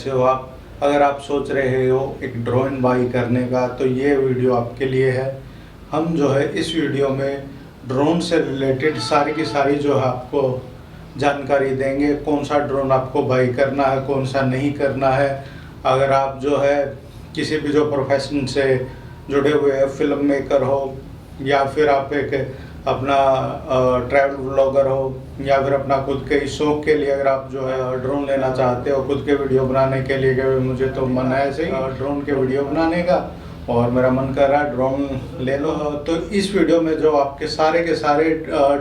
कैसे हो आप? अगर आप सोच रहे हो एक ड्रोन बाई करने का तो ये वीडियो आपके लिए है। हम जो है इस वीडियो में ड्रोन से रिलेटेड सारी की सारी जो है आपको जानकारी देंगे। कौन सा ड्रोन आपको बाई करना है, कौन सा नहीं करना है। अगर आप जो है किसी भी जो प्रोफेशन से जुड़े हुए हैं, फिल्म मेकर हो या फिर आप एक अपना ट्रैवल ब्लॉगर हो या फिर अपना खुद के शौक के लिए अगर आप जो है ड्रोन लेना चाहते हो खुद के वीडियो बनाने के लिए, कि मुझे तो मन है ऐसे ही ड्रोन के वीडियो बनाने का और मेरा मन कर रहा है ड्रोन ले लो, तो इस वीडियो में जो आपके सारे के सारे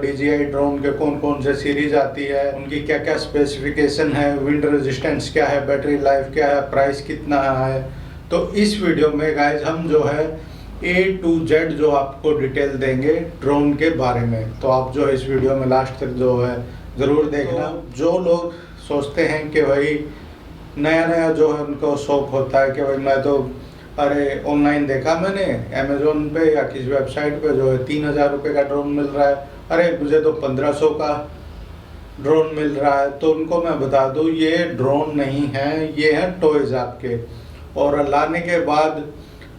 DJI ड्रोन के कौन कौन से सीरीज आती है, उनकी क्या क्या स्पेसिफिकेशन है, विंड रेजिस्टेंस क्या है, बैटरी लाइफ क्या है, प्राइस कितना है, तो इस वीडियो में गाइज हम जो है A to Z जो आपको डिटेल देंगे ड्रोन के बारे में। तो आप जो है इस वीडियो में लास्ट तक जो है ज़रूर देखना। तो जो लोग सोचते हैं कि भाई नया नया जो है उनको शौक होता है कि भाई मैं तो अरे ऑनलाइन देखा मैंने अमेज़ोन पे या किसी वेबसाइट पे जो है 3,000 रुपये का ड्रोन मिल रहा है, अरे मुझे तो 1,500 का ड्रोन मिल रहा है, तो उनको मैं बता दूँ ये ड्रोन नहीं है, ये है टॉयज़ आपके। और लाने के बाद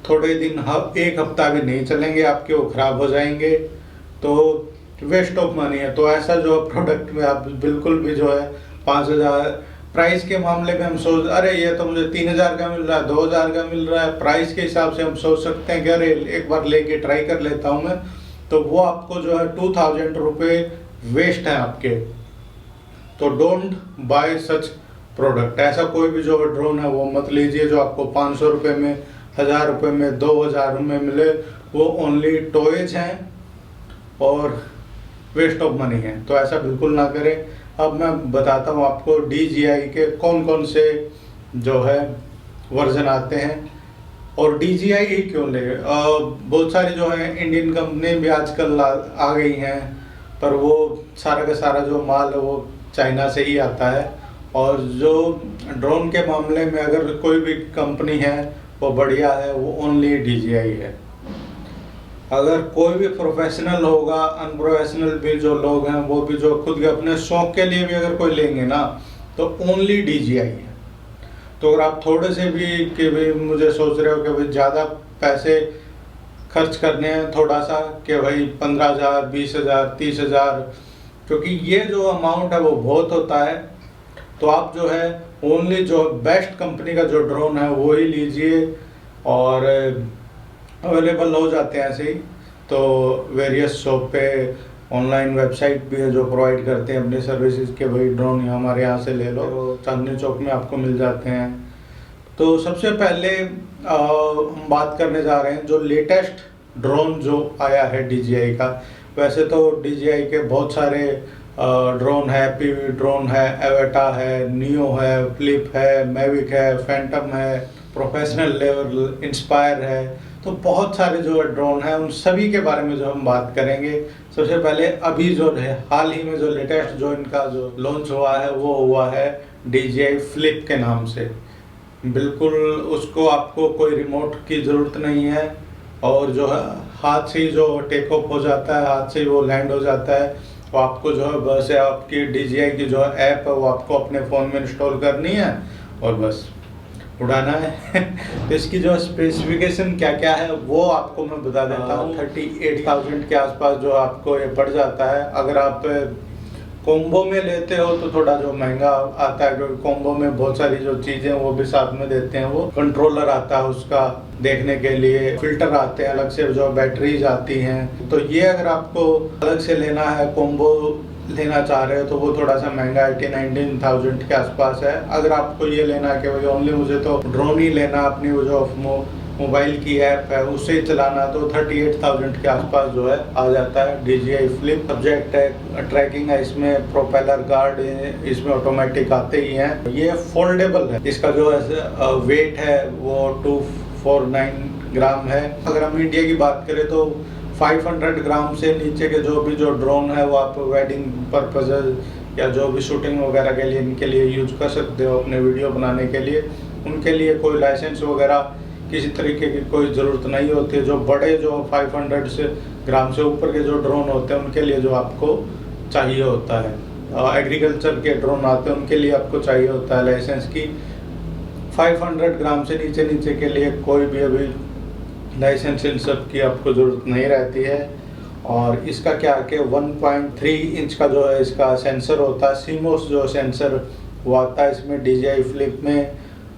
थोड़े दिन एक हफ्ता भी नहीं चलेंगे आपके, वो ख़राब हो जाएंगे, तो वेस्ट ऑफ मनी है। तो ऐसा जो प्रोडक्ट में आप बिल्कुल भी जो है 5,000 प्राइस के मामले में हम सोच अरे ये तो मुझे 3,000 का मिल रहा है, 2,000 का मिल रहा है, प्राइस के हिसाब से हम सोच सकते हैं कि अरे एक बार लेके ट्राई कर लेता हूँ मैं, तो वो आपको जो है 2,000 रुपये वेस्ट है आपके। तो डोंट बाय सच प्रोडक्ट। ऐसा कोई भी जो ड्रोन है वो मत लीजिए जो आपको 500 रुपये में, 1,000 रुपये में, 2,000 में मिले। वो ओनली टॉयज हैं और वेस्ट ऑफ मनी है, तो ऐसा बिल्कुल ना करें। अब मैं बताता हूँ आपको DJI के कौन कौन से जो है वर्जन आते हैं और DJI ही क्यों ले। बहुत सारी जो है इंडियन कंपनी भी आजकल आ गई हैं, पर वो सारा का सारा जो माल है वो चाइना से ही आता है। और जो ड्रोन के मामले में अगर कोई भी कंपनी है वो बढ़िया है, वो ओनली DJI है। अगर कोई भी प्रोफेशनल होगा, अनप्रोफेशनल भी जो लोग हैं वो भी जो खुद के अपने शौक के लिए भी अगर कोई लेंगे ना तो ओनली DJI है। तो अगर आप थोड़े से भी कि भाई मुझे सोच रहे हो कि भाई ज़्यादा पैसे खर्च करने हैं थोड़ा सा, कि भाई 15,000, 20,000, 30,000, क्योंकि ये जो अमाउंट है वो बहुत होता है, तो आप जो है ओनली जो बेस्ट कंपनी का जो ड्रोन है वो ही लीजिए। और अवेलेबल हो जाते हैं ऐसे ही, तो वेरियस शॉप पे ऑनलाइन वेबसाइट भी है जो प्रोवाइड करते हैं अपनी सर्विसेज के भाई ड्रोन हमारे यहाँ से ले लो, तो चांदनी चौक में आपको मिल जाते हैं। तो सबसे पहले हम बात करने जा रहे हैं जो लेटेस्ट ड्रोन जो आया है DJI का। वैसे तो DJI के बहुत सारे ड्रोन है, PV ड्रोन है, एवेटा है, नियो है, फ्लिप है, मैविक है, फैंटम है, प्रोफेशनल लेवल इंस्पायर है, तो बहुत सारे जो ड्रोन हैं उन सभी के बारे में जो हम बात करेंगे। सबसे पहले अभी जो है हाल ही में जो लेटेस्ट जो इनका जो लॉन्च हुआ है वो हुआ है DJI फ्लिप के नाम से। बिल्कुल उसको आपको कोई रिमोट की ज़रूरत नहीं है और जो है हाथ से ही जो टेक ऑफ हो जाता है, हाथ से ही वो लैंड हो जाता है। तो आपको जो है बस आपकी DJI की जो ऐप है वो आपको अपने फ़ोन में इंस्टॉल करनी है और बस उड़ाना है। तो इसकी जो स्पेसिफिकेशन क्या क्या है वो आपको मैं बता देता हूँ। 38,000 के आसपास जो आपको ये पड़ जाता है। अगर आप कॉम्बो में लेते हो तो थोड़ा जो महंगा आता है, क्योंकि कॉम्बो में बहुत सारी जो चीज़ें वो भी साथ में देते हैं। वो कंट्रोलर आता है उसका देखने के लिए, फिल्टर आते हैं अलग से, जो बैटरीज आती हैं। तो ये अगर आपको अलग से लेना है, कॉम्बो लेना चाह रहे हो, तो वो थोड़ा सा महंगा 18-19,000 के आसपास है। अगर आपको ये लेना है कि भाई ओनली मुझे तो ड्रोन ही लेना, अपनी वो जो मोबाइल की ऐप है उससे ही चलाना, तो 38,000 के आसपास जो है आ जाता है DJI फ्लिप। सब्जेक्ट है, ट्रैकिंग है इसमें, प्रोपेलर गार्ड इसमें ऑटोमेटिक आते ही हैं। ये फोल्डेबल है, इसका जो है वेट है वो 249 ग्राम है। अगर हम इंडिया की बात करें तो 500 ग्राम से नीचे के जो भी जो ड्रोन है वो आप वेडिंग पर्पज या जो भी शूटिंग वगैरह के लिए इनके लिए यूज कर सकते हो, अपने वीडियो बनाने के लिए। उनके लिए कोई लाइसेंस वगैरह किसी तरीके की कोई ज़रूरत नहीं होती है। जो बड़े जो 500 से ग्राम से ऊपर के जो ड्रोन होते हैं उनके लिए जो आपको चाहिए होता है, एग्रीकल्चर के ड्रोन आते हैं उनके लिए आपको चाहिए होता है लाइसेंस की। 500 ग्राम से नीचे के लिए कोई भी अभी लाइसेंस इन सब की आपको ज़रूरत नहीं रहती है। और इसका क्या कि 1.3 इंच का जो है इसका सेंसर होता है, सीमोस जो सेंसर वो आता है इसमें। DJI फ्लिप में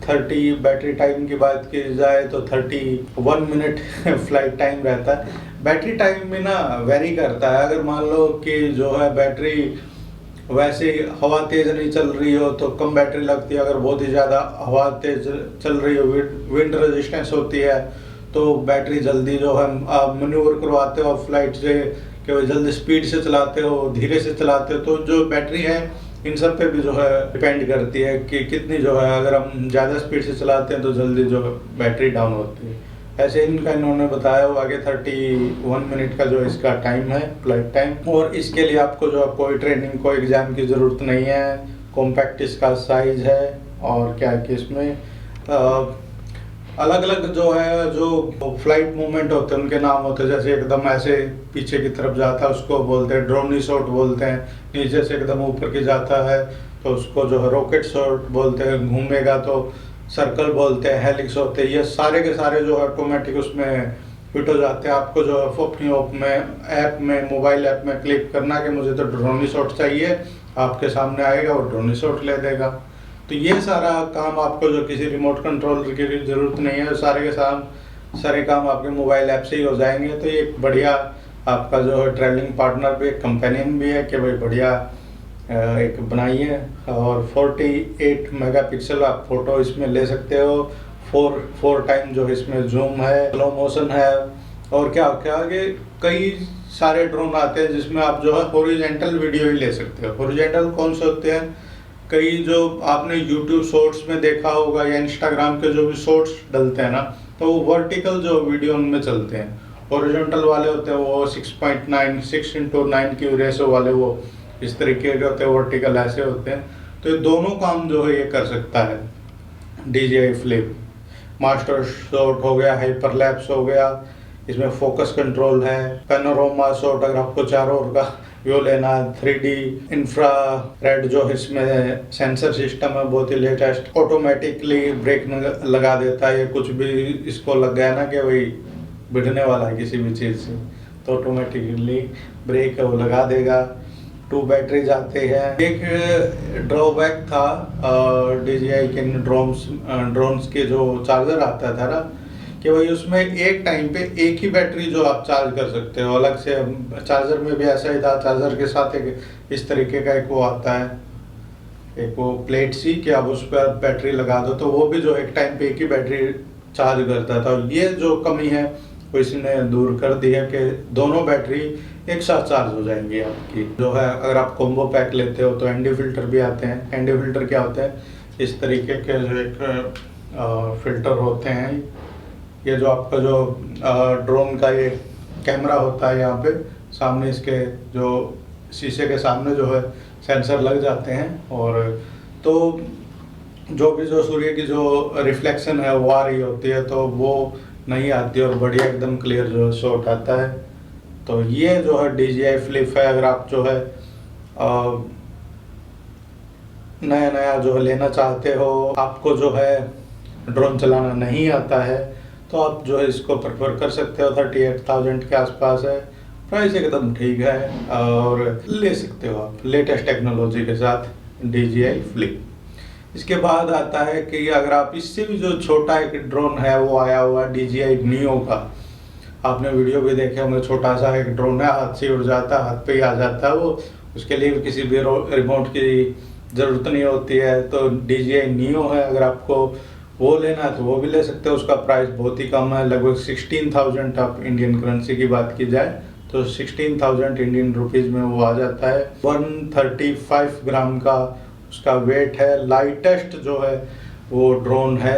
30 बैटरी टाइम की बात की जाए तो 31 मिनट फ्लाइट टाइम रहता है। बैटरी टाइम में ना वेरी करता है, अगर मान लो कि जो है बैटरी वैसे हवा तेज़ नहीं चल रही हो तो कम बैटरी लगती है, अगर बहुत ही ज़्यादा हवा तेज़ चल रही हो, विंड रेजिस्टेंस होती है, तो बैटरी जल्दी जो है आप मैन्यूवर करवाते हो फ्लाइट से कि जल्दी स्पीड से चलाते हो धीरे से चलाते हो, तो जो बैटरी है इन सब पे भी जो है डिपेंड करती है कि कितनी जो है, अगर हम ज़्यादा स्पीड से चलाते हैं तो जल्दी जो बैटरी डाउन होती है। ऐसे इनका इन्होंने बताया वो आगे 31 मिनट का जो इसका टाइम है फ्लाइट टाइम। और इसके लिए आपको जो है कोई ट्रेनिंग कोई एग्ज़ाम की ज़रूरत नहीं है। कॉम्पैक्ट इसका साइज़ है। और क्या कि इसमें अलग अलग जो है जो फ्लाइट मूवमेंट होते हैं उनके नाम होते हैं, जैसे एकदम ऐसे पीछे की तरफ जाता है उसको बोलते हैं ड्रोनी शॉट बोलते हैं, नीचे से एकदम ऊपर की जाता है तो उसको जो है रॉकेट शॉट बोलते हैं, घूमेगा तो सर्कल बोलते हैं, हेलिक्स होते हैं। ये सारे के सारे जो ऑटोमेटिक उसमें फिट हो जाते हैं। आपको जो है अपनी ऐप में मोबाइल ऐप में क्लिक करना कि मुझे तो ड्रोनी शॉट चाहिए, आपके सामने आएगा और ड्रोनी शॉट ले देगा। तो ये सारा काम आपको जो किसी रिमोट कंट्रोलर की जरूरत नहीं है, सारे के सारे काम आपके मोबाइल ऐप से ही हो जाएंगे। तो ये एक बढ़िया आपका जो है ट्रैवलिंग पार्टनर भी एक कंपेनियन भी है कि भाई बढ़िया एक बनाई है। और 48 मेगापिक्सल आप फोटो इसमें ले सकते हो, 4 टाइम जो इसमें जूम है, स्लो मोशन है। और क्या क्या कि कई सारे ड्रोन आते हैं जिसमें आप जो है हॉरिजॉन्टल वीडियो ही ले सकते हो। हॉरिजॉन्टल कौन से होते हैं, कई जो आपने YouTube शॉर्ट्स में देखा होगा या इंस्टाग्राम के जो भी शॉर्ट्स डलते हैं ना, तो वो वर्टिकल जो वीडियो उनमें चलते हैं। हॉरिजॉन्टल वाले होते हैं वो 6.9 6:9 की रेशो वाले वो इस तरीके के होते हैं, वर्टिकल ऐसे होते हैं। तो ये दोनों काम जो है ये कर सकता है DJI फ्लिप। मास्टर शॉट हो गया, हाइपरलैप्स हो गया, इसमें फोकस कंट्रोल है, पैनोरामा शॉट अगर आपको चारों ओर का व्यू लेना, 3D इंफ्रारेड जो इसमें सेंसर सिस्टम है बहुत ही लेटेस्ट, ऑटोमेटिकली ब्रेक लगा देता है। ये कुछ भी इसको लग गया ना कि भाई भिड़ने वाला है किसी भी चीज़ से तो ऑटोमेटिकली ब्रेक वो लगा देगा। 2 बैटरीज आते हैं। एक ड्रॉबैक था DJI के ड्रोन्स के जो चार्जर आता था ना कि भाई उसमें एक टाइम पे एक ही बैटरी जो आप चार्ज कर सकते हो। अलग से चार्जर में भी ऐसा ही था, चार्जर के साथ एक इस तरीके का एक वो आता है, एक वो प्लेट सी कि आप उस पर बैटरी लगा दो तो वो भी जो एक टाइम पे एक ही बैटरी चार्ज करता था। ये जो कमी है वो इसने दूर कर दी है कि दोनों बैटरी एक साथ चार्ज हो जाएंगी आपकी। जो है अगर आप कॉम्बो पैक लेते हो तो एनडी फिल्टर भी आते हैं। एनडी फिल्टर क्या होते हैं, इस तरीके के जो एक फिल्टर होते हैं। ये जो आपका जो ड्रोन का ये कैमरा होता है, यहाँ पे सामने इसके जो शीशे के सामने जो है सेंसर लग जाते हैं और तो जो भी जो सूर्य की जो रिफ्लेक्शन है वो आ रही होती है तो वो नहीं आती और बढ़िया एकदम क्लियर जो शॉट आता है। तो ये जो है DJI फ्लिप है। अगर आप जो है नया जो है लेना चाहते हो, आपको जो है ड्रोन चलाना नहीं आता है तो आप जो है इसको प्रेफर कर सकते हो। 38,000 के आसपास है, प्राइस एकदम ठीक है और ले सकते हो आप लेटेस्ट टेक्नोलॉजी के साथ DJI फ्लिप। इसके बाद आता है कि अगर आप इससे भी जो छोटा एक ड्रोन है वो आया हुआ DJI Neo का, आपने वीडियो भी देखे होंगे, छोटा सा एक ड्रोन है, हाथ से उड़ जाता है, हाथ पे ही आ जाता है वो, उसके लिए किसी भी रिमोट की ज़रूरत नहीं होती है। तो DJI Neo है, अगर आपको वो लेना है तो वो भी ले सकते हो। उसका प्राइस बहुत ही कम है, लगभग 16,000 आप इंडियन करेंसी की बात की जाए तो 16,000 इंडियन रुपीज़ में वो आ जाता है। 135 ग्राम का उसका वेट है। लाइटेस्ट जो है वो ड्रोन है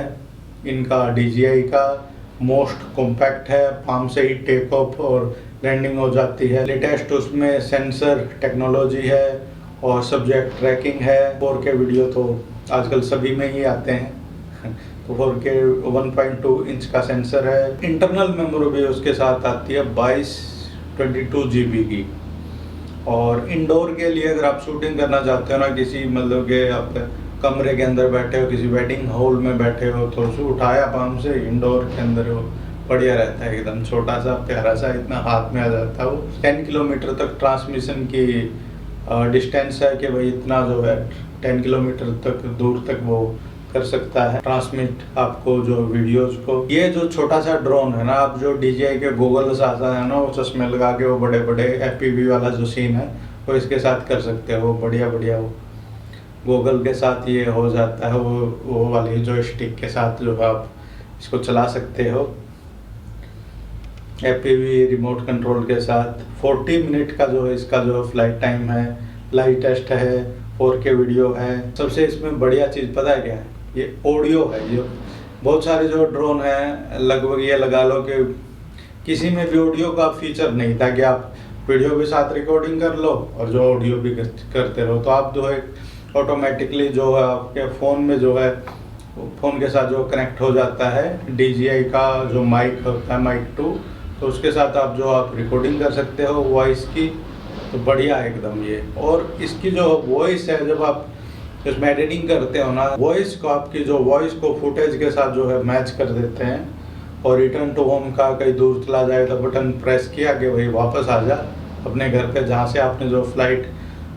इनका DJI का, मोस्ट कॉम्पैक्ट है, पाम से ही टेक ऑफ और लैंडिंग हो जाती है। लेटेस्ट उसमें सेंसर टेक्नोलॉजी है और सब्जेक्ट ट्रैकिंग है। 4K वीडियो तो आजकल सभी में ही आते हैं तो 4K 1.2 इंच का सेंसर है। इंटरनल मेमोरी भी उसके साथ आती है 22 GB की। और इंडोर के लिए अगर आप शूटिंग करना चाहते हो ना किसी मतलब के आप कमरे के अंदर बैठे हो, किसी वेडिंग हॉल में बैठे हो, तो उसे उठाया पाम से, इंडोर के अंदर हो, बढ़िया रहता है, एकदम छोटा सा प्यारा सा, इतना हाथ में आ जाता है। वो 10 किलोमीटर तक ट्रांसमिशन की डिस्टेंस है कि भाई इतना जो है 10 किलोमीटर तक दूर तक वो कर सकता है ट्रांसमिट आपको जो वीडियोस को। ये जो छोटा सा ड्रोन है ना, आप जो DJI के गूगल्स आता है ना, वो चश्मे लगा के वो बड़े बड़े FPV वाला जो सीन है वो इसके साथ कर सकते हो, बढ़िया बढ़िया। वो गूगल के साथ ये हो जाता है, वो वाली जो स्टिक के साथ जो आप इसको चला सकते हो FPV रिमोट कंट्रोल के साथ। 40 मिनट का जो है इसका जो फ्लाइट टाइम है, लाइव टेस्ट है, 4K वीडियो है। सबसे इसमें बढ़िया चीज़ पता है क्या है? ये ऑडियो है। जो बहुत सारे जो ड्रोन हैं लगभग ये लगा लो कि किसी में भी ऑडियो का फीचर नहीं था कि आप वीडियो के साथ रिकॉर्डिंग कर लो और जो ऑडियो भी करते रहो। तो आप जो है ऑटोमेटिकली जो है आपके फ़ोन में जो है फ़ोन के साथ जो कनेक्ट हो जाता है DJI का जो माइक होता है, माइक 2, तो उसके साथ आप जो आप रिकॉर्डिंग कर सकते हो वॉइस की। तो बढ़िया है एकदम ये। और इसकी जो वॉइस है, जब आप इसमें एडिटिंग करते हो ना, वॉइस को आपकी जो वॉइस को फुटेज के साथ जो है मैच कर देते हैं। और रिटर्न टू होम का कहीं दूर चला जाए तो बटन प्रेस किया कि भाई वापस आ जा अपने घर पे, जहाँ से आपने जो फ्लाइट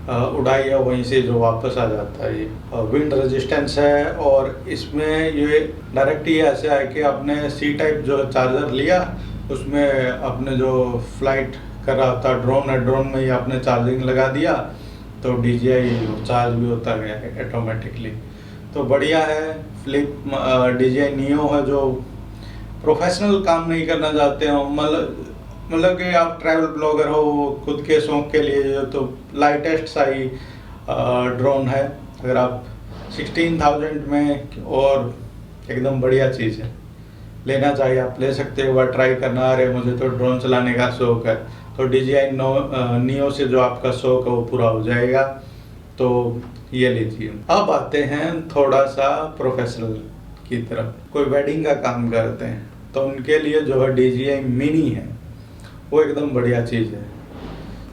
उड़ाई है वहीं से जो वापस आ जाता है। ये विंड रेजिस्टेंस है। और इसमें ये डायरेक्ट ही ऐसा है कि आपने C टाइप जो चार्जर लिया, उसमें आपने जो फ्लाइट कर रहा था ड्रोन है, ड्रोन में ही आपने चार्जिंग लगा दिया तो DJI चार्ज भी होता गया है ऑटोमेटिकली। तो बढ़िया है। DJI Neo है। जो प्रोफेशनल काम नहीं करना चाहते हो, मतलब कि आप ट्रैवल ब्लॉगर हो, खुद के शौक के लिए, तो लाइटेस्ट सा ही ड्रोन है। अगर आप 16,000 में, और एकदम बढ़िया चीज़ है, लेना चाहिए, आप ले सकते हो, एक बार ट्राई करना। अरे मुझे तो ड्रोन चलाने का शौक है, तो DJI Neo से जो आपका शौक है वो पूरा हो जाएगा। तो ये लीजिए। अब आते हैं थोड़ा सा प्रोफेशनल की तरफ। कोई वेडिंग का काम करते हैं तो उनके लिए जो है DJI Mini है, वो एकदम बढ़िया चीज़ है।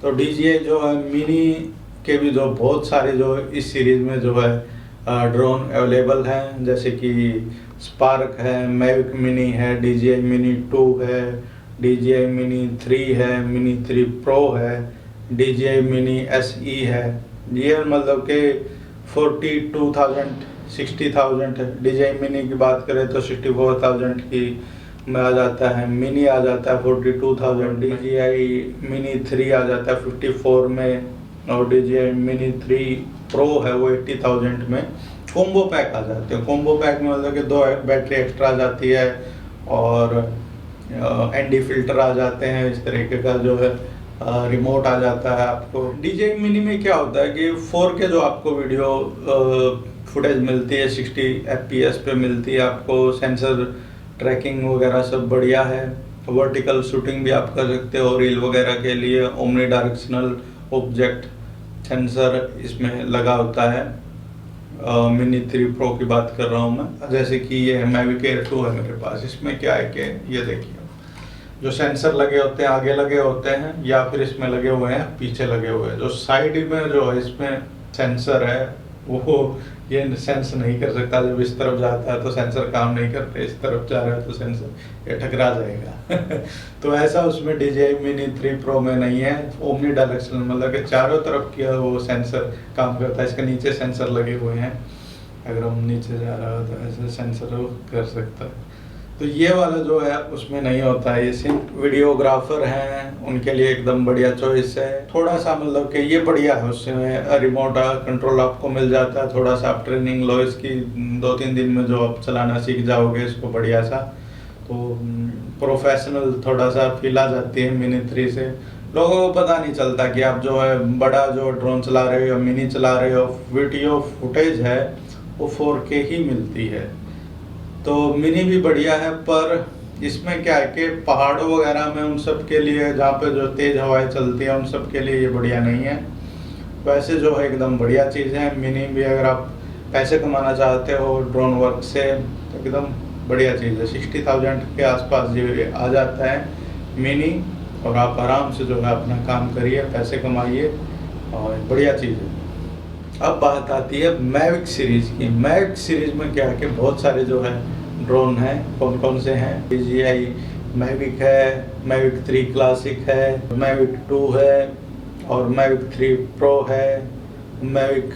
तो DJI जो है Mini के भी जो बहुत सारे जो इस सीरीज़ में जो है ड्रोन अवेलेबल हैं, जैसे कि स्पार्क है, Mavic Mini है, DJI Mini 2 है, DJI Mini 3 है, Mini 3 Pro है, DJI Mini SE है। ये मतलब कि 42,000 60,000 है। DJI Mini की बात करें तो 64,000 की में आ जाता है। मिनी आ जाता है 42,000, DJI Mini 3 आ जाता है 54 में, और DJI Mini 3 Pro है वो 80,000 में। कॉम्बो पैक आ जाते हैं। कॉम्बो पैक में मतलब कि 2 बैटरी एक्स्ट्रा आ जाती है और ND फिल्टर आ जाते हैं, इस तरीके का जो है रिमोट आ जाता है आपको। DJI Mini में क्या होता है कि 4K जो आपको वीडियो फुटेज मिलती है, 60 FPS पे मिलती है आपको। सेंसर ट्रैकिंग वगैरह सब बढ़िया है। वर्टिकल शूटिंग भी आप कर सकते हो रील वगैरह के लिए। ओमनी डायरेक्शनल ऑब्जेक्ट सेंसर इसमें लगा होता है। Mini 3 Pro की बात कर रहा हूँ मैं। जैसे कि ये Mavic Air 2 है मेरे पास। इसमें क्या है कि ये देखिए, जो सेंसर लगे होते हैं आगे लगे होते हैं, या फिर इसमें लगे हुए हैं पीछे लगे हुए हैं। जो साइड में जो है इसमें सेंसर है वो ये सेंस नहीं कर सकता। जब इस तरफ जाता है तो सेंसर काम नहीं करते, इस तरफ जा रहा है तो सेंसर ये टकरा जाएगा। तो ऐसा उसमें DJI Mini 3 Pro में नहीं है। ओमनी डायरेक्शनल मतलब कि चारों तरफ किया वो सेंसर काम करता है। इसके नीचे सेंसर लगे हुए हैं, अगर हम नीचे जा रहा हो तो ऐसे सेंसर कर सकता है। तो ये वाला जो है उसमें नहीं होता है। ये सिर्फ वीडियोग्राफर हैं उनके लिए एकदम बढ़िया चॉइस है। थोड़ा सा मतलब कि ये बढ़िया है, उसमें रिमोट कंट्रोल आपको मिल जाता है। थोड़ा सा आप ट्रेनिंग लो इसकी, 2-3 दिन में जो आप चलाना सीख जाओगे इसको बढ़िया सा। तो प्रोफेशनल थोड़ा सा फील आ जाती है Mini 3 से। लोगों को पता नहीं चलता कि आप जो है बड़ा जो ड्रोन चला रहे हो या मिनी चला रहे हो, वीडियो फुटेज है वो 4K ही मिलती है। तो मिनी भी बढ़िया है, पर इसमें क्या है कि पहाड़ों वगैरह में उन सब के लिए, जहाँ पे जो तेज़ हवाएं चलती हैं उन सब के लिए ये बढ़िया नहीं है। वैसे जो है एकदम बढ़िया चीज़ है मिनी भी। अगर आप पैसे कमाना चाहते हो ड्रोन वर्क से तो एकदम बढ़िया चीज़ है। 60,000 के आसपास ये आ जाता है मिनी, और आप आराम से जो है अपना काम करिए, पैसे कमाइए, और बढ़िया चीज़ है। अब बात आती है मैविक सीरीज़ की। मैविक सीरीज़ में क्या कि बहुत सारे जो है ड्रोन हैं। कौन कौन से हैं? DJI मैविक है, मैविक 3 क्लासिक है, मैविक 2 है और मैविक 3 प्रो है, मैविक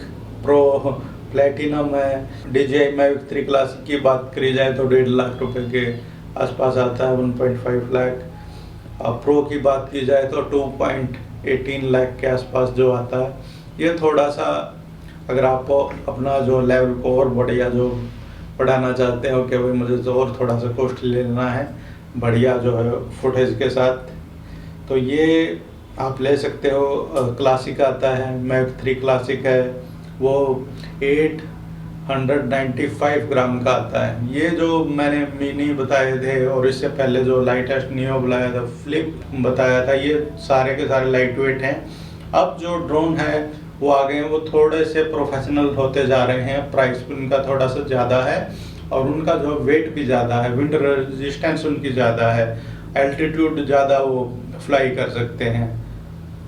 प्रो प्लेटिनम है। DJI मैविक 3 क्लासिक की बात करी जाए तो 1.5 लाख रुपए के आसपास आता है, 1.5 लाख। प्रो की बात की जाए तो 2.18 लाख के आसपास जो आता है। ये थोड़ा सा अगर आप अपना जो लेवल को और बढ़िया जो बढ़ाना चाहते हो कि भाई मुझे तो और थोड़ा सा कॉस्टली लेना है बढ़िया जो है फुटेज के साथ, तो ये आप ले सकते हो। क्लासिक आता है, मैविक 3 क्लासिक है, वो 895 ग्राम का आता है। ये जो मैंने मिनी बताए थे और इससे पहले जो लाइटेस्ट नियो बुलाया था, फ्लिप बताया था, ये सारे के सारे लाइट वेट हैं। अब जो ड्रोन है वो आगे वो थोड़े से प्रोफेशनल होते जा रहे हैं, प्राइस भी उनका थोड़ा सा ज़्यादा है और उनका जो वेट भी ज़्यादा है, विंड रेजिस्टेंस उनकी ज़्यादा है, एल्टीट्यूड ज़्यादा वो फ्लाई कर सकते हैं।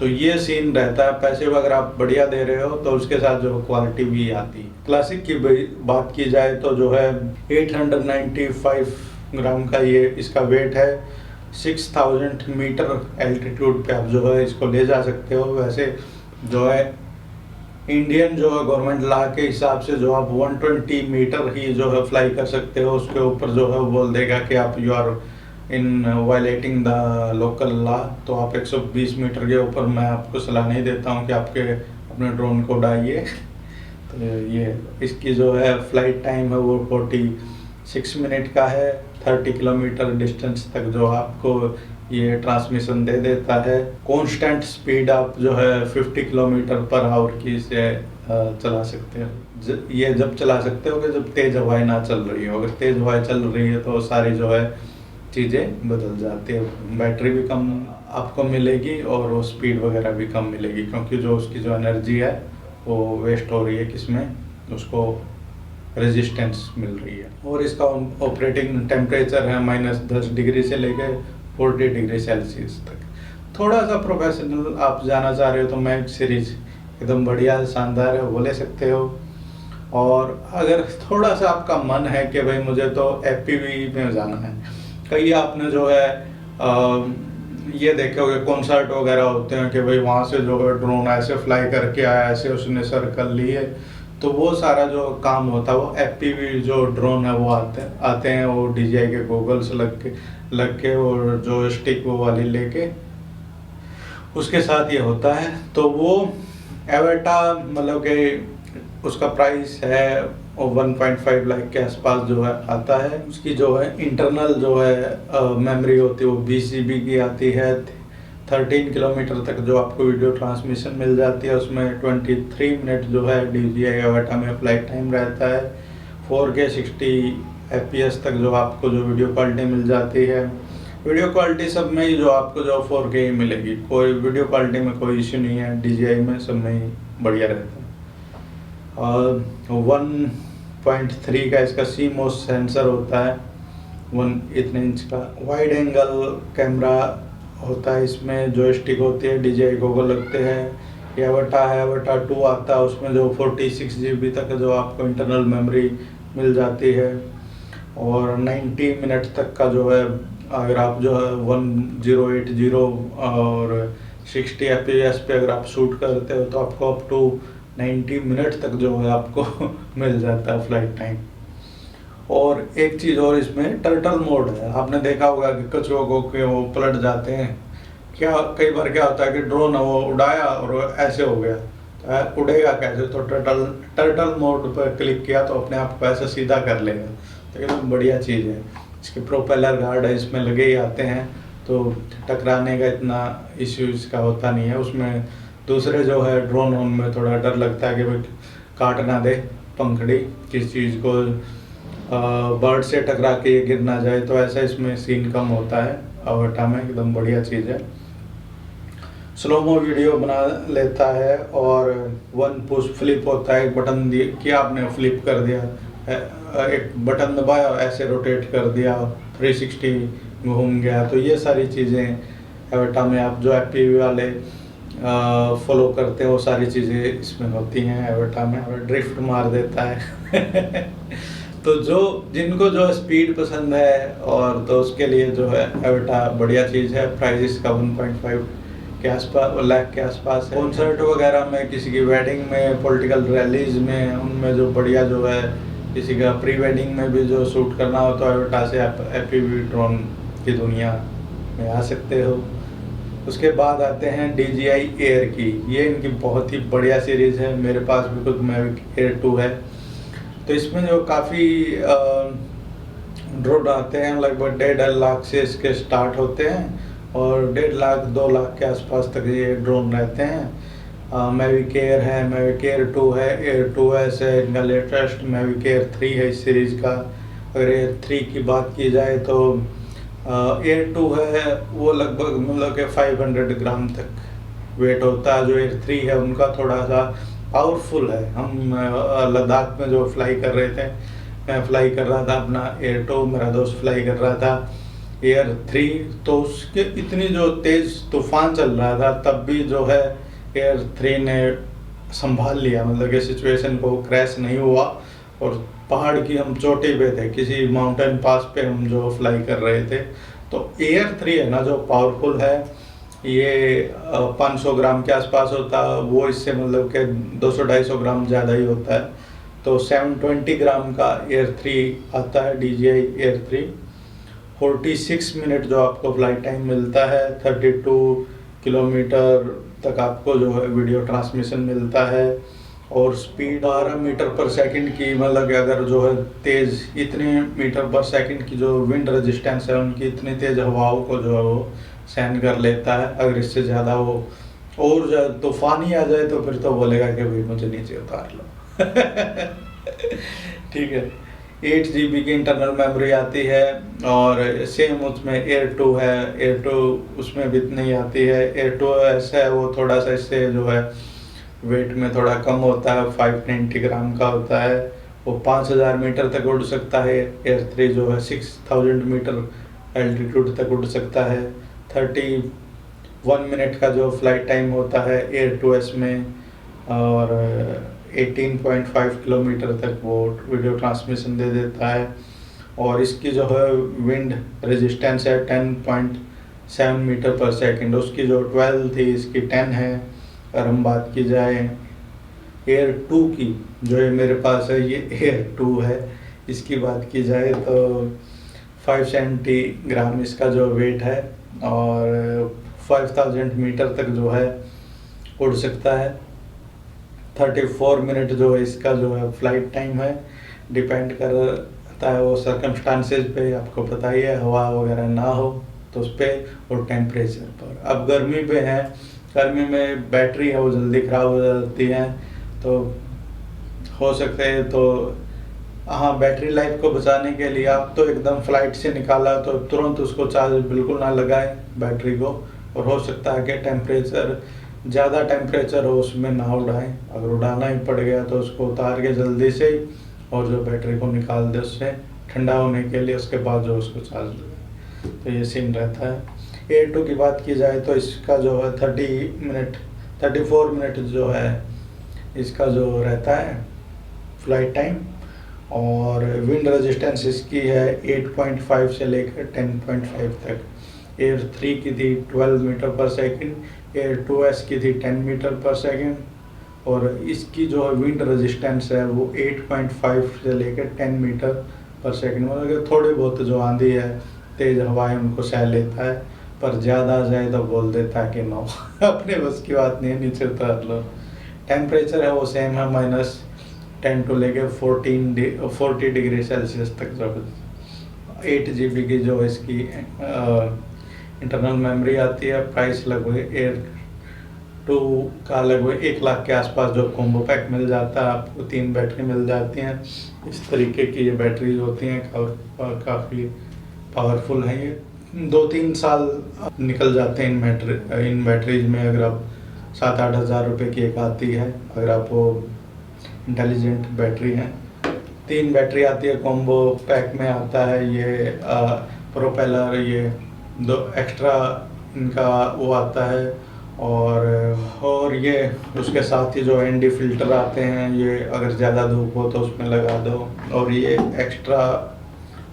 तो ये सीन रहता है। पैसे अगर आप बढ़िया दे रहे हो तो उसके साथ जो क्वालिटी भी आती है। क्लासिक की बात की जाए तो जो है 895 ग्राम का ये इसका वेट है। 6000 मीटर एल्टीट्यूड पे आप जो है इसको ले जा सकते हो। वैसे जो है इंडियन जो है गवर्नमेंट लॉ के हिसाब से जो आप 120 मीटर ही जो है फ्लाई कर सकते हो। उसके ऊपर जो है वो बोल देगा कि आप you are in violating the local law. तो आप 120 मीटर के ऊपर मैं आपको सलाह नहीं देता हूँ कि आपके अपने ड्रोन को उड़ाइए। तो ये इसकी जो है फ्लाइट टाइम है वो 46 मिनट का है। 30 किलोमीटर डिस्टेंस तक जो आपको ये ट्रांसमिशन दे देता है। कांस्टेंट स्पीड आप जो है 50 किलोमीटर पर आवर की से चला सकते हो। ये जब चला सकते हो कि जब तेज हवाएं ना चल रही हो। अगर तेज हवाएं चल रही है तो सारी जो है चीज़ें बदल जाती है। बैटरी भी कम आपको मिलेगी और वो स्पीड वगैरह भी कम मिलेगी, क्योंकि जो उसकी जो एनर्जी है वो वेस्ट हो रही है किसमें, उसको रेजिस्टेंस मिल रही है। और इसका ऑपरेटिंग टेम्परेचर है -10 डिग्री से लेकर 40 डिग्री सेल्सियस तक। थोड़ा सा प्रोफेशनल आप जाना चाह रहे हो तो मैविक सीरीज एकदम बढ़िया शानदार है, वो ले सकते हो। और अगर थोड़ा सा आपका मन है कि भाई मुझे तो FPV में जाना है, कई आपने जो है ये देखे होंगे कॉन्सर्ट वगैरह होते हैं कि भाई वहाँ से जो है ड्रोन ऐसे फ्लाई करके आया, ऐसे उसने सर्कल लिए, तो वो सारा जो काम होता है वो FPV जो ड्रोन है वो आते हैं वो DJI के गॉगल्स लग के और जो स्टिक वो वाली लेके उसके साथ ये होता है। तो वो एवेटा मतलब कि उसका प्राइस है और 1.5 लाख के आसपास जो है आता है। उसकी जो है इंटरनल जो है मेमोरी होती है वो 20 GB की आती है। 13 किलोमीटर तक जो आपको वीडियो ट्रांसमिशन मिल जाती है। उसमें 23 मिनट जो है DJI एवेटा में फ्लाइट टाइम रहता है। 4K 60 FPS तक जो आपको जो वीडियो क्वालिटी मिल जाती है। वीडियो क्वालिटी सब में ही जो आपको जो 4K ही मिलेगी, कोई वीडियो क्वालिटी में कोई इश्यू नहीं है। DJI में सब में ही बढ़िया रहता है। और 1.3 का इसका CMOS सेंसर होता है, 1 इतने इंच का। वाइड एंगल कैमरा होता है इसमें, जॉयस्टिक होती है, DJI गॉगल लगते हैं। एवेटा है, एवेटा 2 आता है, उसमें जो 46 GB तक जो आपको इंटरनल मेमोरी मिल जाती है। और 90 मिनट तक का जो है अगर आप जो है 1080 और 60 FPS पे अगर आप शूट करते हो तो आपको अप टू 90 मिनट तक जो है आपको मिल जाता है फ्लाइट टाइम। और एक चीज़ और इसमें टर्टल मोड है। आपने देखा होगा कि कछुओं को कि वो पलट जाते हैं, क्या कई बार क्या होता है कि ड्रोन है वो उड़ाया और ऐसे हो गया, तो उड़ेगा कैसे? तो टर्टल मोड पर क्लिक किया तो अपने आप को ऐसे सीधा कर लेगा। तो एकदम बढ़िया चीज़ है। इसके प्रोपेलर गार्ड है इसमें लगे ही आते हैं, तो टकराने का इतना इश्यू इसका होता नहीं है। उसमें दूसरे जो है ड्रोन में थोड़ा डर लगता है कि भाई काट ना दे पंखड़ी किस चीज़ को, बर्ड से टकरा के ये गिर ना जाए, तो ऐसा इसमें सीन कम होता है। एवेटा में एकदम बढ़िया चीज़ है। स्लोमो वीडियो बना लेता है और 1 पुश फ्लिप होता है। एक बटन किया आपने, फ्लिप कर दिया, एक बटन दबाया ऐसे रोटेट कर दिया, 360 घूम गया। तो ये सारी चीज़ें एवेटा में आप जो FPV वाले फॉलो करते हैं वो सारी चीज़ें इसमें होती हैं एवेटा में, और ड्रिफ्ट मार देता है तो जो जिनको जो स्पीड पसंद है और तो उसके लिए जो है एवेटा बढ़िया चीज़ है। प्राइस इसका 1.5 के आसपास, लाख के आसपास है। कॉन्सर्ट वगैरह में, किसी की वेडिंग में, पॉलिटिकल रैलीज में, उनमें जो बढ़िया जो है, किसी का प्री वेडिंग में भी जो शूट करना हो तो एवेटा से आप एफपीवी ड्रोन की दुनिया में आ सकते हो। उसके बाद आते हैं DJI एयर की। ये इनकी बहुत ही बढ़िया सीरीज़ है, मेरे पास भी खुद मैविक एयर 2 है। तो इसमें जो काफ़ी ड्रोन आते हैं, लगभग 1.5 लाख से इसके स्टार्ट होते हैं और 1.5 लाख 2 लाख के आसपास तक ये ड्रोन रहते हैं। मैविक एयर है, मैविक एयर 2 है, एयर 2S है, इनका लेटेस्ट मैविक एयर 3 है इस सीरीज़ का। अगर एयर 3 की बात की जाए तो एयर 2 है वो लगभग मतलब कि 500 ग्राम तक वेट होता है। जो एयर 3 है उनका थोड़ा सा पावरफुल है। हम लद्दाख में जो फ्लाई कर रहे थे, मैं फ्लाई कर रहा था अपना एयर 2, मेरा दोस्त फ्लाई कर रहा था एयर 3, तो उसके इतनी जो तेज़ तूफान चल रहा था तब भी जो है एयर 3 ने संभाल लिया, मतलब कि सिचुएशन को, क्रैश नहीं हुआ। और पहाड़ की हम चोटी पे थे, किसी माउंटेन पास पे हम जो फ्लाई कर रहे थे। तो एयर 3 है ना जो पावरफुल है, ये 500 ग्राम के आसपास होता है, वो इससे मतलब कि 200-250 ग्राम ज़्यादा ही होता है। तो 720 ग्राम का एयर 3 आता है, DJI एयर 3। 46 मिनट जो आपको फ्लाइट टाइम मिलता है, 32 किलोमीटर तक आपको जो है वीडियो ट्रांसमिशन मिलता है, और स्पीड 12 मीटर पर सेकंड की, मतलब कि अगर जो है तेज़, इतने मीटर पर सेकंड की जो विंड रेजिस्टेंस है उनकी, इतनी तेज़ हवाओं को जो है वो सहन कर लेता है। अगर इससे ज़्यादा वो और तूफानी आ जाए तो फिर तो बोलेगा कि भाई मुझे नीचे उतार लो ठीक है। 8 GB की इंटरनल मेमोरी आती है, और सेम उसमें एयर 2 है, एयर 2 उसमें भी इतनी आती है। एयर 2S है वो थोड़ा सा इससे जो है वेट में थोड़ा कम होता है, 590 ग्राम का होता है। वो 5000 मीटर तक उड़ सकता है। एयर 3 जो है 6000 मीटर एल्टीट्यूड तक उड़ सकता है। 31 मिनट का जो फ्लाइट टाइम होता है एयर 2S में, और 18.5 किलोमीटर तक वो वीडियो ट्रांसमिशन दे देता है। और इसकी जो है विंड रेजिस्टेंस है 10.7 मीटर पर सेकंड, उसकी जो 12 थी इसकी 10 है। अगर हम बात की जाए एयर 2 की, जो ये मेरे पास है ये एयर 2 है, इसकी बात की जाए तो 570 ग्राम इसका जो वेट है, और 5000 मीटर तक जो है उड़ सकता है। 34 मिनट जो है इसका जो है फ्लाइट टाइम है। डिपेंड करता है वो सर्कमस्टांसेस पे, आपको पता ही है, हवा वगैरह ना हो तो उस पर, और टेम्परेचर पर। अब गर्मी पे है, गर्मी में बैटरी है वो जल्दी ख़राब हो जाती है, तो हो सकते हैं तो हाँ, बैटरी लाइफ को बचाने के लिए आप तो एकदम फ्लाइट से निकाला तो तुरंत उसको चार्ज बिल्कुल ना लगाएं बैटरी को। और हो सकता है कि टेम्परेचर, ज़्यादा टेम्परेचर हो उसमें ना उड़ाएं। अगर उड़ाना ही पड़ गया तो उसको उतार के जल्दी से ही, और जो बैटरी को निकाल दे उससे ठंडा होने के लिए, उसके बाद जो उसको चार्ज लगाए। तो ये सीन रहता है। एयर 2 की बात की जाए तो इसका जो है 34 मिनट जो है इसका जो रहता है फ्लाइट टाइम, और विंड रेजिस्टेंस इसकी है 8.5 से लेकर 10.5 तक। एयर 3 की थी 12 मीटर पर सेकंड, एयर 2S की थी 10 मीटर पर सेकंड, और इसकी जो है विंड रेजिस्टेंस है वो 8.5 से लेकर 10 मीटर पर सेकंड, मतलब कि थोड़ी बहुत जो आंधी है, तेज़ हवाएं उनको सह लेता है, पर ज़्यादा आ जाए तो बोल देता है कि नो अपने बस की बात नहीं है, नीचे उतार लो। टेम्परेचर है वो सेम है, -10 to लेके 40 डिग्री सेल्सियस तक जो 8 GB की जो इसकी इंटरनल मेमोरी आती है। प्राइस लगभग एयर 2 का लगभग 1 लाख के आसपास जो कॉम्बो पैक मिल जाता है आपको, 3 बैटरी मिल जाती हैं। इस तरीके की ये बैटरीज होती हैं, काफ़ी पावरफुल हैं ये। 2-3 साल निकल जाते हैं इन बैटरीज में। अगर आप 7-8 हज़ार रुपये की एक आती है, अगर आप वो इंटेलिजेंट बैटरी है। 3 बैटरी आती है, कॉम्बो पैक में आता है ये प्रोपेलर, ये 2 एक्स्ट्रा इनका वो आता है, और ये उसके साथ ही जो एनडी फिल्टर आते हैं, ये अगर ज़्यादा धूप हो तो उसमें लगा दो। और ये एक्स्ट्रा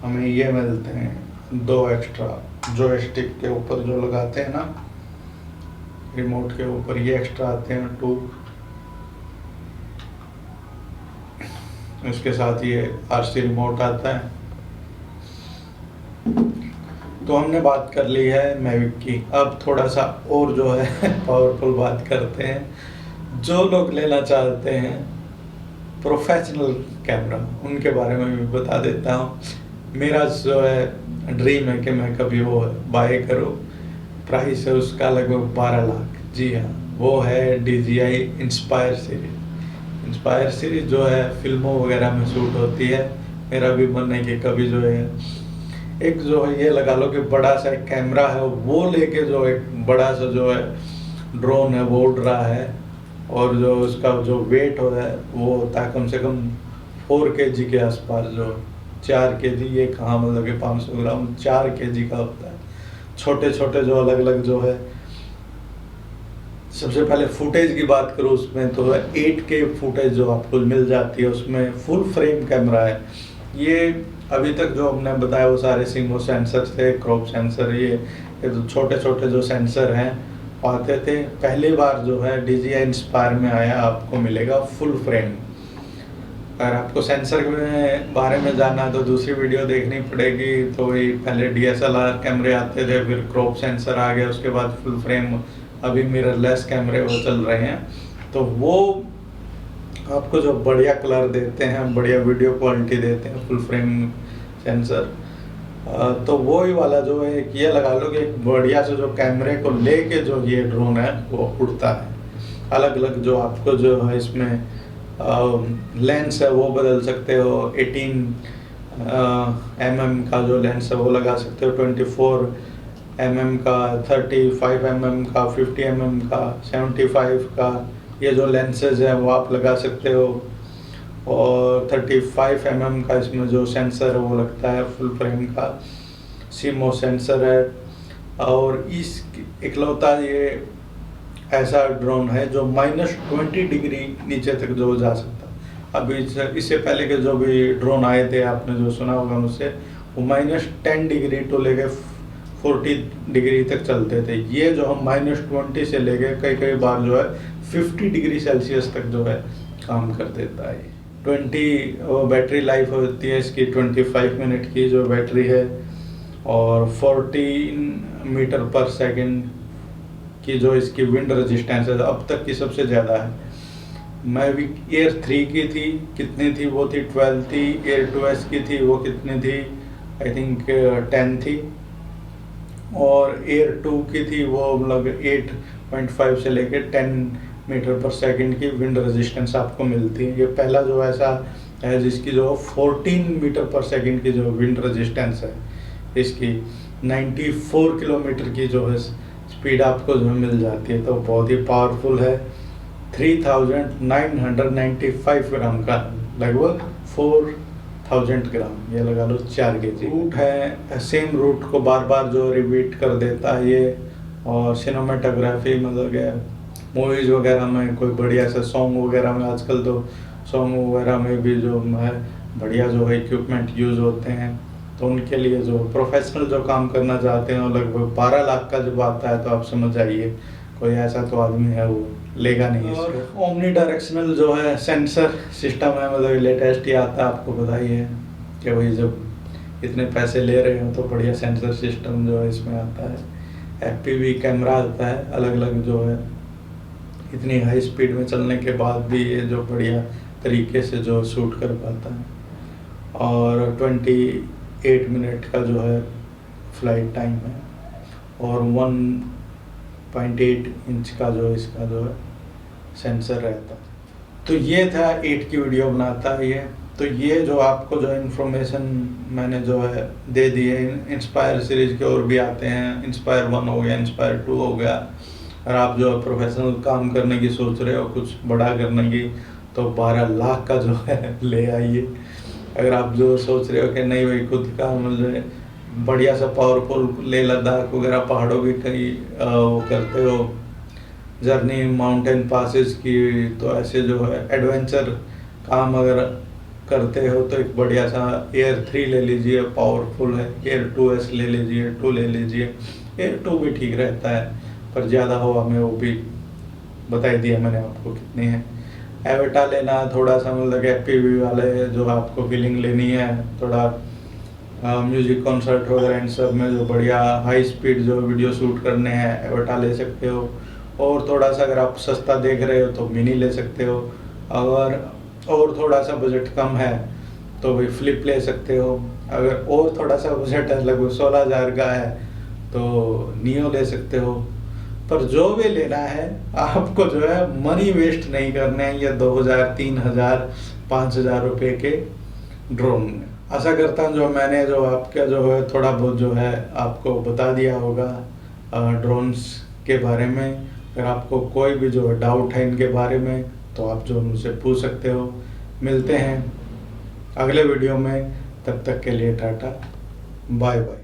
हमें ये मिलते हैं 2 एक्स्ट्रा जॉयस्टिक के ऊपर जो लगाते हैं ना, रिमोट के ऊपर, ये एक्स्ट्रा आते हैं 2। इसके साथ ये आरसी रिमोट आता है। तो हमने बात कर ली है मैविक की। अब थोड़ा सा और जो है पावरफुल बात करते हैं। जो लोग लेना चाहते हैं प्रोफेशनल कैमरा, उनके बारे में भी बता देता हूँ। मेरा जो है ड्रीम है कि मैं कभी वो बाय करूँ। प्राइस है उसका लगभग 12 लाख। जी हाँ, वो है DJI inspire series. Inspire series जो है फिल्मों वगैरह में शूट होती है। मेरा भी मन है कि कभी जो है एक जो है ये लगा लो कि बड़ा सा एक कैमरा है, वो लेके जो एक बड़ा सा जो है ड्रोन है वो उड़ रहा है, और जो उसका जो वेट हो है वो होता है कम से कम 4 kg के आसपास। जो 4 kg, ये कहाँ मतलब कि 500 ग्राम, 4 kg का होता है। छोटे छोटे जो अलग अलग जो है। सबसे पहले फुटेज की बात करूँ उसमें तो 8K फुटेज जो आपको मिल जाती है। उसमें फुल फ्रेम कैमरा है। ये अभी तक जो हमने बताया वो सारे सिंगो सेंसर थे, क्रॉप सेंसर, ये तो छोटे छोटे जो सेंसर हैं आते थे। पहली बार जो है DJI इंस्पायर में आया आपको मिलेगा फुल फ्रेम। अगर आपको सेंसर के बारे में जानना है तो दूसरी वीडियो देखनी पड़ेगी। तो वही पहले DSLR कैमरे आते थे, फिर क्रॉप सेंसर आ गया, उसके बाद फुल फ्रेम, अभी मिररलेस कैमरे वो चल रहे हैं। तो वो आपको जो बढ़िया कलर देते हैं, बढ़िया वीडियो क्वालिटी देते हैं फुल फ्रेम सेंसर। तो वो ही वाला जो है ये लगा लो कि बढ़िया से जो कैमरे को लेके जो ये ड्रोन है वो उड़ता है। अलग अलग जो आपको जो है इसमें लेंस है वो बदल सकते हो। 18 mm का जो लेंस है वो लगा सकते हो, 24 mm का, 35 mm का, 50 mm का, 75 का, ये जो लेंसेज है वो आप लगा सकते हो। और 35 mm का इसमें जो सेंसर है वो लगता है फुल फ्रेम का, सीमो सेंसर है। और इस इकलौता ये ऐसा ड्रोन है जो -20 डिग्री नीचे तक जो जा सकता है। अभी इससे पहले के जो भी ड्रोन आए थे, आपने जो सुना होगा मुझसे, वो -10 डिग्री तो लेके 40 डिग्री तक चलते थे। ये जो हम -20 से लेके कई कई बार जो है 50 डिग्री सेल्सियस तक जो है काम कर देता है। 20 बैटरी लाइफ होती है इसकी, 25 मिनट की जो बैटरी है, और 14 मीटर पर सेकंड की जो इसकी विंड रेजिस्टेंस है अब तक की सबसे ज़्यादा है। मैविक एयर 3 की थी, कितनी थी वो थी 12 थी। एयर 2S की थी वो कितनी थी, आई थिंक 10 थी। और एयर 2 की थी वो लगभग 8.5 से लेके 10 मीटर पर सेकंड की विंड रेजिस्टेंस आपको मिलती है। ये पहला जो ऐसा है जिसकी जो 14 मीटर पर सेकंड की जो विंड रेजिस्टेंस है, इसकी 94 किलोमीटर की जो है स्पीड आपको जो मिल जाती है। तो बहुत ही पावरफुल है। 3995 ग्राम का, लगभग 4000 ग्राम, ये लगा लो 4 kg। रूट है, सेम रूट को बार बार जो रिपीट कर देता है ये। और सिनेमेटोग्राफी मतलब मूवीज़ वगैरह में कोई बढ़िया सा सॉन्ग वगैरह में, आजकल तो सॉन्ग वगैरह में भी जो है बढ़िया जो है इक्विपमेंट यूज़ होते हैं। तो उनके लिए जो प्रोफेशनल जो काम करना चाहते हैं, लगभग 12 लाख का जब आता है तो आप समझ जाइए कोई ऐसा तो आदमी है वो लेगा नहीं। और ओमनी डायरेक्शनल जो है सेंसर सिस्टम है, मतलब लेटेस्ट ही आता है, आपको पता ही है कि भाई जब इतने पैसे ले रहे हो तो बढ़िया सेंसर सिस्टम जो है इसमें आता है। FPV कैमरा आता है अलग अलग जो है, इतनी हाई स्पीड में चलने के बाद भी ये जो बढ़िया तरीके से जो शूट कर पाता है। और 28 मिनट का जो है फ्लाइट टाइम है, और 1.8 इंच का जो इसका जो है सेंसर रहता है। तो ये था 8 की वीडियो बनाता है ये। तो ये जो आपको जो इन्फॉर्मेशन मैंने जो है दे दी है, इंस्पायर सीरीज के और भी आते हैं, इंस्पायर 1 हो गया, इंस्पायर 2 हो गया। और आप जो प्रोफेशनल काम करने की सोच रहे हो, कुछ बड़ा करने की, तो 12 लाख का जो है ले आइए। अगर आप जो सोच रहे हो कि नहीं भाई खुद का मतलब बढ़िया सा पावरफुल लेह लद्दाख वगैरह पहाड़ों की कहीं वो करते हो जर्नी माउंटेन पासेस की, तो ऐसे जो है एडवेंचर काम अगर करते हो तो एक बढ़िया सा एयर 3 ले लीजिए, पावरफुल है। एयर 2S ले लीजिए, 2 ले लीजिए। एयर 2 भी ठीक रहता है, पर ज़्यादा हवा में वो भी बता ही दिया मैंने आपको कितनी है। एवेटा लेना थोड़ा सा मतलब FPV वाले जो आपको फीलिंग लेनी है, थोड़ा म्यूजिक कॉन्सर्ट वगैरह इन सब में जो बढ़िया हाई स्पीड जो वीडियो शूट करने हैं, एवेटा ले सकते हो। और थोड़ा सा अगर आप सस्ता देख रहे हो तो मिनी ले सकते हो। अगर और थोड़ा सा बजट कम है तो भाई फ्लिप ले सकते हो। अगर और थोड़ा सा बजट है, लगभग 16,000 का है, तो नियो ले सकते हो। पर जो भी लेना है आपको जो है मनी वेस्ट नहीं करना है ये 2,000, 3,000, 5,000 रुपये के ड्रोन में। आशा करता हूँ जो मैंने जो आपका जो है थोड़ा बहुत जो है आपको बता दिया होगा ड्रोन्स के बारे में। अगर आपको कोई भी जो डाउट है इनके बारे में तो आप जो मुझसे पूछ सकते हो। मिलते हैं अगले वीडियो में, तब तक के लिए टाटा, बाय बाय।